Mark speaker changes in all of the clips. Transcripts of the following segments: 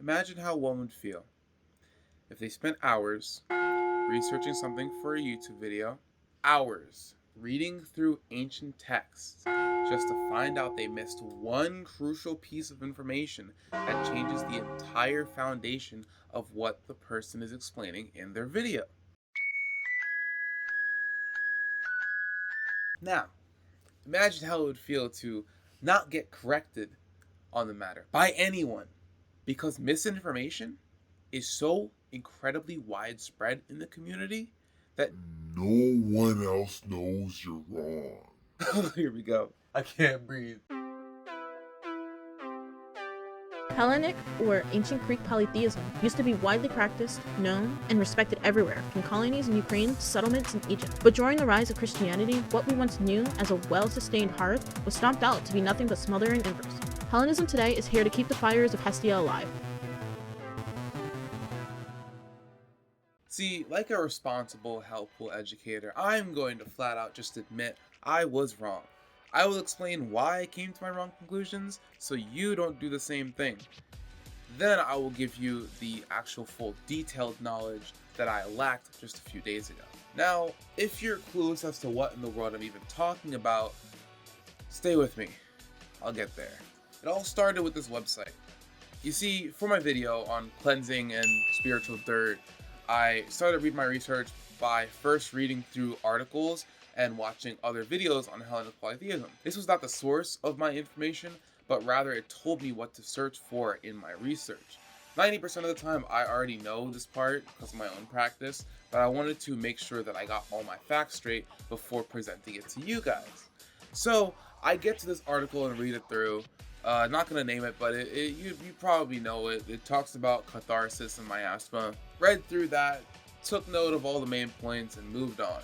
Speaker 1: Imagine how one would feel if they spent hours researching something for a YouTube video, hours reading through ancient texts, just to find out they missed one crucial piece of information that changes the entire foundation of what the person is explaining in their video. Now, imagine how it would feel to not get corrected on the matter by anyone, because misinformation is so incredibly widespread in the community that
Speaker 2: no one else knows you're wrong.
Speaker 1: here we go. I can't breathe.
Speaker 3: Hellenic, or ancient Greek polytheism, used to be widely practiced, known, and respected everywhere, from colonies in Ukraine to settlements in Egypt. But during the rise of Christianity, what we once knew as a well-sustained hearth was stomped out to be nothing but smoldering embers. Hellenism today is here to keep the fires of Hestia alive.
Speaker 1: See, like a responsible, helpful educator, I'm going to flat out just admit I was wrong. I will explain why I came to my wrong conclusions so you don't do the same thing. Then I will give you the actual full detailed knowledge that I lacked just a few days ago. Now, if you're clueless as to what in the world I'm even talking about, stay with me. I'll get there. It all started with this website. You see, for my video on cleansing and spiritual dirt, I started reading my research by first reading through articles and watching other videos on Hellenic polytheism. This was not the source of my information, but rather it told me what to search for in my research. 90% of the time I already know this part because of my own practice, but I wanted to make sure that I got all my facts straight before presenting it to you guys. So I get to this article and read it through. Not gonna name it, but you probably know it. It talks about catharsis and miasma. Read through that, took note of all the main points, and moved on.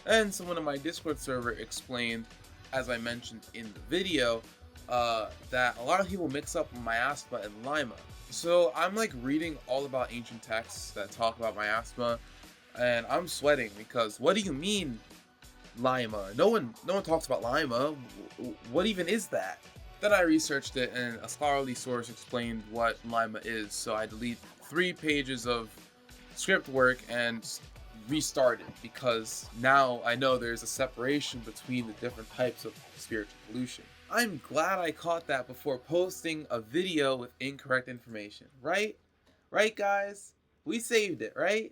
Speaker 1: And someone in my Discord server explained, as I mentioned in the video, that a lot of people mix up miasma and Lima. So I'm like reading all about ancient texts that talk about miasma, and I'm sweating because what do you mean Lima? No one talks about Lima. What even is that? Then I researched it, and a scholarly source explained what Lima is, so I delete 3 pages of script work and restarted, because now I know there's a separation between the different types of spiritual pollution. I'm glad I caught that before posting a video with incorrect information, right? Right, guys? We saved it, right?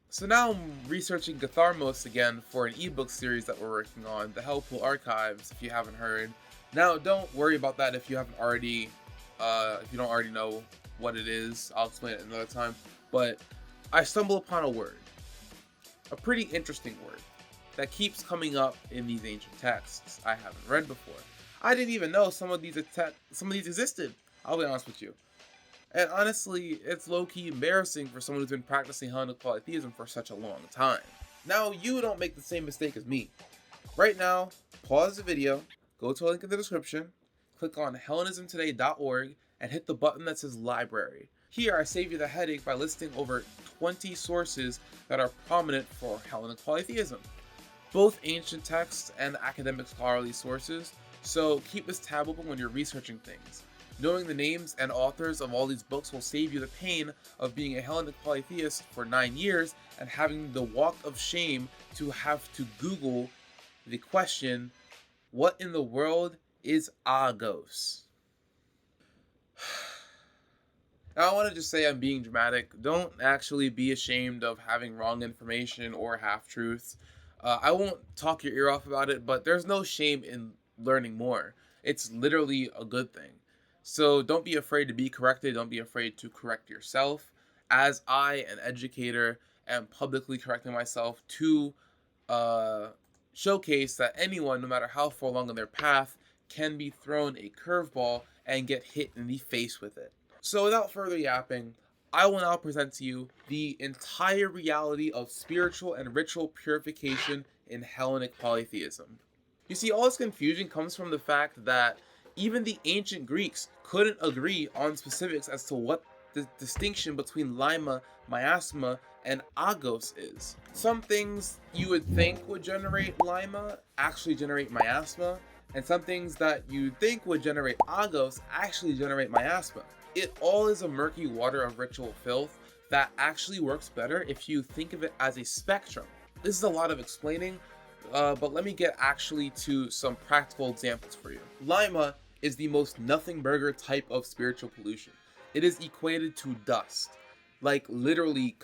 Speaker 1: So now I'm researching katharmos again for an ebook series that we're working on, the Helpful Archives, if you haven't heard. Now, don't worry about that if you haven't already, if you don't already know what it is. I'll explain it another time. But I stumbled upon a word, a pretty interesting word, that keeps coming up in these ancient texts I haven't read before. I didn't even know some of these existed. I'll be honest with you. And honestly, it's low-key embarrassing for someone who's been practicing Hellenic polytheism for such a long time. Now, you don't make the same mistake as me. Right now, pause the video, go to a link in the description, click on hellenismtoday.org, and hit the button that says library. Here, I save you the headache by listing over 20 sources that are prominent for Hellenic polytheism, both ancient texts and academic scholarly sources, so keep this tab open when you're researching things. Knowing the names and authors of all these books will save you the pain of being a Hellenic polytheist for 9 years and having the walk of shame to have to Google the question, what in the world is Agos? Now I want to just say I'm being dramatic. Don't actually be ashamed of having wrong information or half-truths. I won't talk your ear off about it, but there's no shame in learning more. It's literally a good thing. So don't be afraid to be corrected. Don't be afraid to correct yourself. As I, an educator, am publicly correcting myself to showcase that anyone, no matter how far along in their path, can be thrown a curveball and get hit in the face with it. So without further yapping, I will now present to you the entire reality of spiritual and ritual purification in Hellenic polytheism. You see, all this confusion comes from the fact that even the ancient Greeks couldn't agree on specifics as to what the distinction between Lima, Myasma, and Agos is. Some things you would think would generate Lima actually generate Myasma, and some things that you think would generate Agos actually generate Myasma. It all is a murky water of ritual filth that actually works better if you think of it as a spectrum. This is a lot of explaining, but let me get actually to some practical examples for you. Lima is the most nothing burger type of spiritual pollution. It is equated to dust, like literally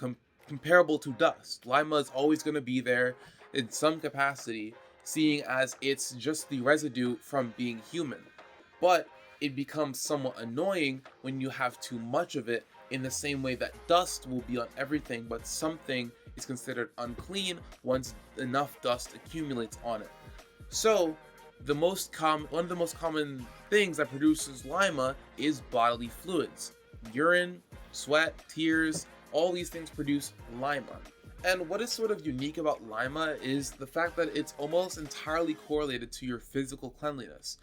Speaker 1: comparable to dust. Lima is always going to be there in some capacity, seeing as it's just the residue from being human. But it becomes somewhat annoying when you have too much of it, in the same way that dust will be on everything, but something is considered unclean once enough dust accumulates on it. So one of the most common things that produces Lima is bodily fluids. Urine, sweat, tears, all these things produce Lima. And what is sort of unique about Lima is the fact that it's almost entirely correlated to your physical cleanliness.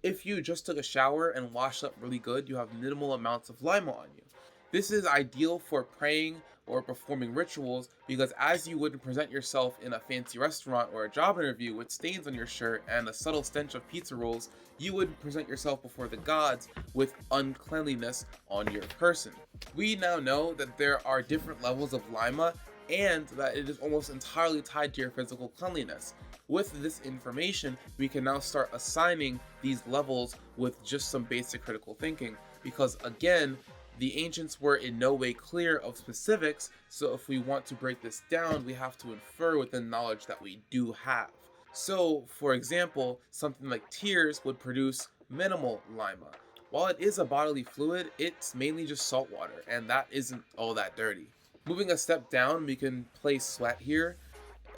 Speaker 1: If you just took a shower and washed up really good, you have minimal amounts of Lima on you. This is ideal for praying or performing rituals, because as you would present yourself in a fancy restaurant or a job interview with stains on your shirt and a subtle stench of pizza rolls, you would present yourself before the gods with uncleanliness on your person. We now know that there are different levels of Lima and that it is almost entirely tied to your physical cleanliness. With this information, we can now start assigning these levels with just some basic critical thinking, because again, the ancients were in no way clear of specifics, so if we want to break this down, we have to infer within knowledge that we do have. So, for example, something like tears would produce minimal Lima. While it is a bodily fluid, it's mainly just salt water, and that isn't all that dirty. Moving a step down, we can place sweat here.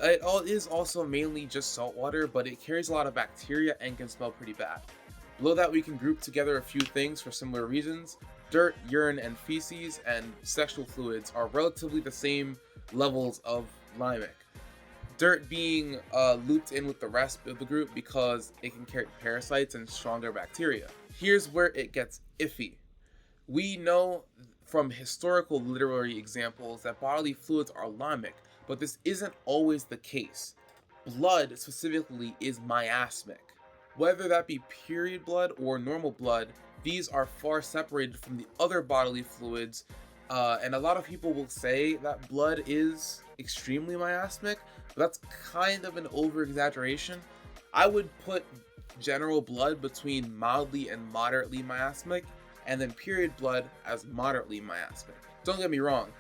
Speaker 1: It is also mainly just salt water, but it carries a lot of bacteria and can smell pretty bad. Below that, we can group together a few things for similar reasons. Dirt, urine, and feces, and sexual fluids are relatively the same levels of limic. Dirt being looped in with the rest of the group because it can carry parasites and stronger bacteria. Here's where it gets iffy. We know from historical literary examples that bodily fluids are limic, but this isn't always the case. Blood specifically is miasmic. Whether that be period blood or normal blood, these are far separated from the other bodily fluids, and a lot of people will say that blood is extremely miasmic, but that's kind of an over-exaggeration. I would put general blood between mildly and moderately miasmic, and then period blood as moderately miasmic. Don't get me wrong,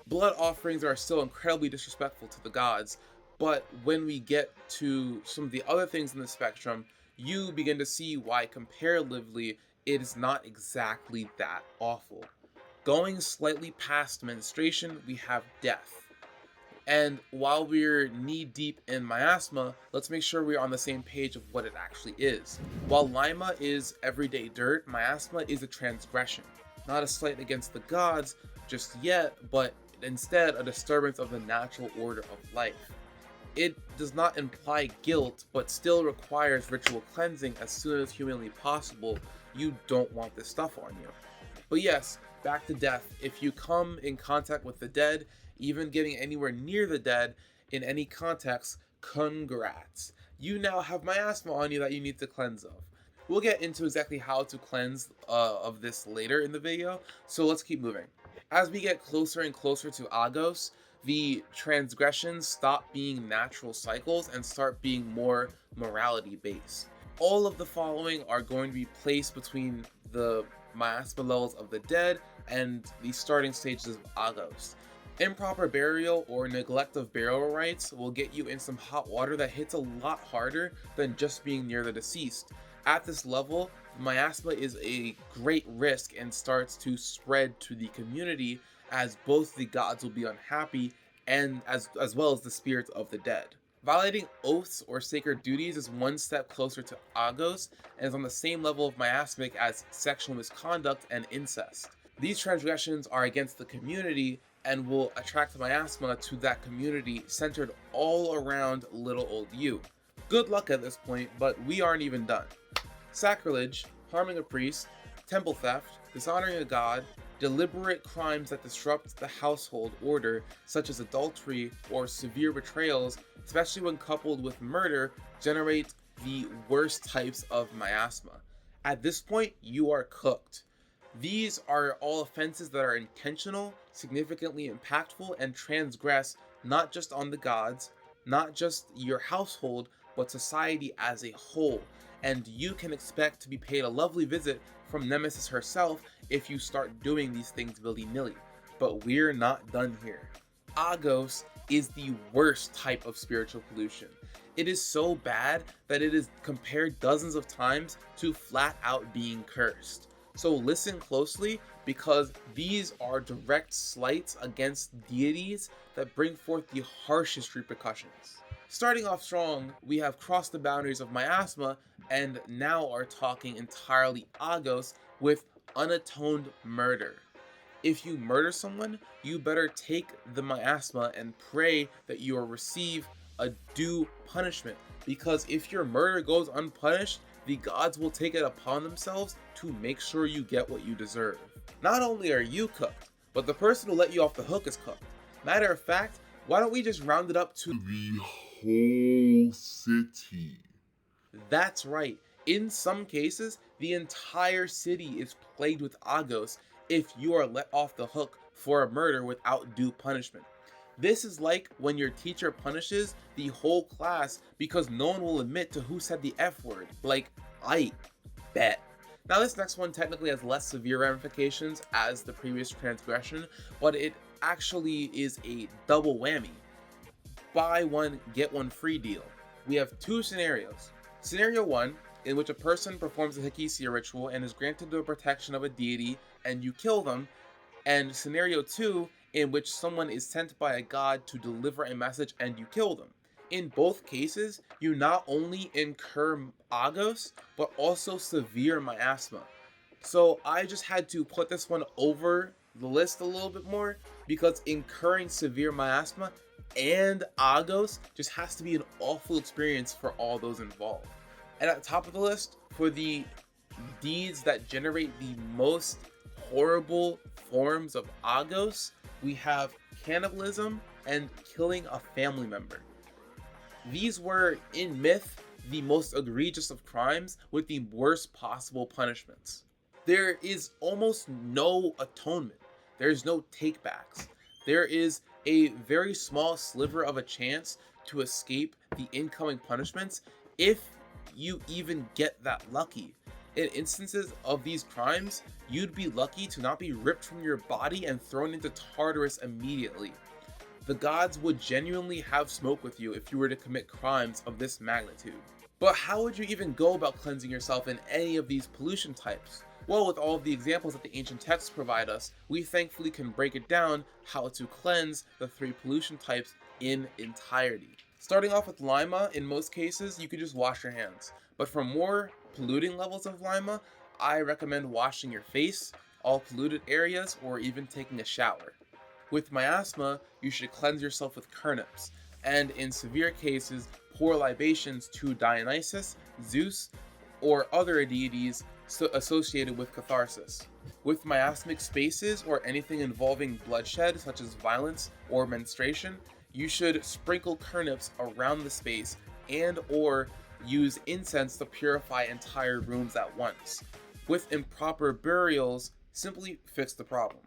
Speaker 1: blood offerings are still incredibly disrespectful to the gods, but when we get to some of the other things in the spectrum, you begin to see why comparatively it is not exactly that awful. Going slightly past menstruation, we have death. And while we're knee deep in miasma, let's make sure we're on the same page of what it actually is. While Lima is everyday dirt, miasma is a transgression. Not a slight against the gods just yet, but instead a disturbance of the natural order of life. It does not imply guilt, but still requires ritual cleansing as soon as humanly possible. You don't want this stuff on you. But yes, back to death. If you come in contact with the dead, even getting anywhere near the dead in any context, congrats. You now have miasma on you that you need to cleanse of. We'll get into exactly how to cleanse of this later in the video, so let's keep moving. As we get closer and closer to Agos, the transgressions stop being natural cycles and start being more morality based. All of the following are going to be placed between the miasma levels of the dead and the starting stages of Agos. Improper burial or neglect of burial rites will get you in some hot water that hits a lot harder than just being near the deceased. At this level, miasma is a great risk and starts to spread to the community, as both the gods will be unhappy and as well as the spirits of the dead. Violating oaths or sacred duties is one step closer to Agos and is on the same level of miasmic as sexual misconduct and incest. These transgressions are against the community and will attract miasma to that community centered all around little old you. Good luck at this point, but we aren't even done. Sacrilege, harming a priest, temple theft, dishonoring a god, deliberate crimes that disrupt the household order, such as adultery or severe betrayals, especially when coupled with murder, generate the worst types of miasma. At this point, you are cooked. These are all offenses that are intentional, significantly impactful, and transgress not just on the gods, not just your household, but society as a whole. And you can expect to be paid a lovely visit from Nemesis herself if you start doing these things willy-nilly. But we're not done here. Agos is the worst type of spiritual pollution. It is so bad that it is compared dozens of times to flat out being cursed. So listen closely, because these are direct slights against deities that bring forth the harshest repercussions. Starting off strong, we have crossed the boundaries of miasma and now are talking entirely agos with unatoned murder. If you murder someone, you better take the miasma and pray that you will receive a due punishment, because if your murder goes unpunished, the gods will take it upon themselves to make sure you get what you deserve. Not only are you cooked, but the person who let you off the hook is cooked. Matter of fact, why don't we just round it up to
Speaker 2: The whole city.
Speaker 1: That's right. In some cases, the entire city is plagued with agos if you are let off the hook for a murder without due punishment. This is like when your teacher punishes the whole class because no one will admit to who said the F word. Like, I bet. Now this next one technically has less severe ramifications as the previous transgression, but it actually is a double whammy. Buy one, get one free deal. We have two scenarios. Scenario 1, in which a person performs a Hikisia ritual and is granted the protection of a deity and you kill them, and Scenario 2, in which someone is sent by a god to deliver a message and you kill them. In both cases, you not only incur agos, but also severe miasma. So I just had to put this one over the list a little bit more, because incurring severe miasma and agos just has to be an awful experience for all those involved. And at the top of the list, for the deeds that generate the most horrible forms of agos, we have cannibalism and killing a family member. These were, in myth, the most egregious of crimes with the worst possible punishments. There is almost no atonement. There's no takebacks. There is a very small sliver of a chance to escape the incoming punishments if you even get that lucky. In instances of these crimes, you'd be lucky to not be ripped from your body and thrown into Tartarus immediately. The gods would genuinely have smoke with you if you were to commit crimes of this magnitude. But how would you even go about cleansing yourself in any of these pollution types? Well, with all of the examples that the ancient texts provide us, we thankfully can break it down how to cleanse the three pollution types in entirety. Starting off with Lima, in most cases, you could just wash your hands. But for more polluting levels of Lima, I recommend washing your face, all polluted areas, or even taking a shower. With miasma, you should cleanse yourself with turnips, and in severe cases, pour libations to Dionysus, Zeus, or other deities associated with catharsis. With miasmic spaces or anything involving bloodshed, such as violence or menstruation, you should sprinkle turnips around the space and or use incense to purify entire rooms at once. With improper burials, simply fix the problem.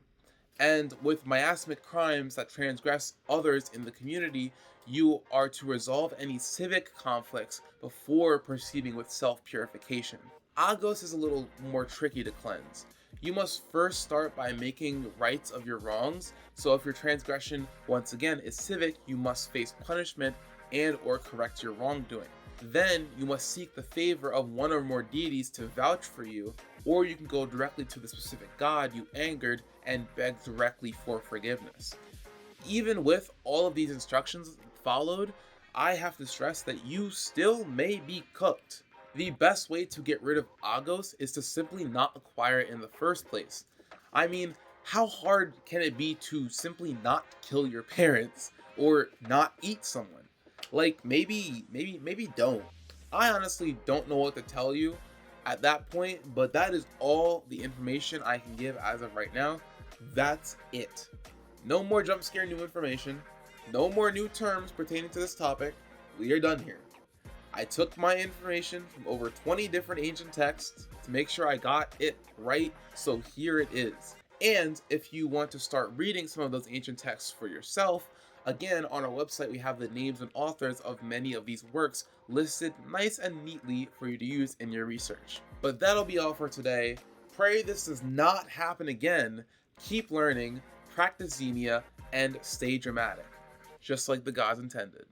Speaker 1: And with miasmic crimes that transgress others in the community, you are to resolve any civic conflicts before proceeding with self-purification. Agos is a little more tricky to cleanse. You must first start by making rights of your wrongs, so if your transgression, once again, is civic, you must face punishment and or correct your wrongdoing. Then you must seek the favor of one or more deities to vouch for you, or you can go directly to the specific god you angered and beg directly for forgiveness. Even with all of these instructions followed, I have to stress that you still may be cooked. The best way to get rid of agos is to simply not acquire it in the first place. I mean, how hard can it be to simply not kill your parents or not eat someone? Like, maybe don't. I honestly don't know what to tell you at that point, but that is all the information I can give as of right now. That's it. No more jump scare new information. No more new terms pertaining to this topic. We are done here. I took my information from over 20 different ancient texts to make sure I got it right, so here it is. And if you want to start reading some of those ancient texts for yourself, again, on our website we have the names and authors of many of these works listed nice and neatly for you to use in your research. But that'll be all for today. Pray this does not happen again. Keep learning, practice xenia, and stay dramatic, just like the gods intended.